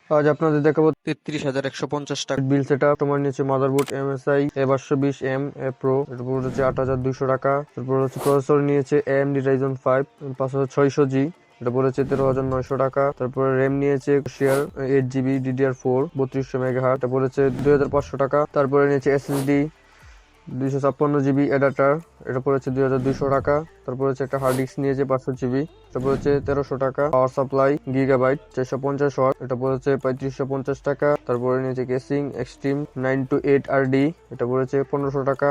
আজ আপনাদের দেখাবো 33,150 টাকা বিল সেট আপ। তোমার নিচে motherboard MSI A520M A Pro, এর উপর হচ্ছে 8,200 টাকা। তারপর হচ্ছে প্রসেসর নিয়েছে AMD Ryzen 5 5600G, এটা পড়েছে 13,900 টাকা। তারপরে র্যাম নিয়েছে শেয়ার 8GB DDR4 3200 মেগাহার্টজ, এটা পড়েছে 2,500 টাকা। তারপরে নিয়েছে SSD 256GB অ্যাডাপ্টার, এটা পড়েছে 2,200 টাকা। তারপর হচ্ছে একটা হার্ড ডিস্ক নিয়েছে 500GB, এটা পড়েছে 1300 টাকা। পাওয়ার সাপ্লাই গিগাবাইট 450 ওয়াট, এটা পড়েছে 3550 টাকা। তারপরে নিয়েছে কেসিং এক্সট্রিম 9 to 8 RD, এটা পড়েছে 1500 টাকা।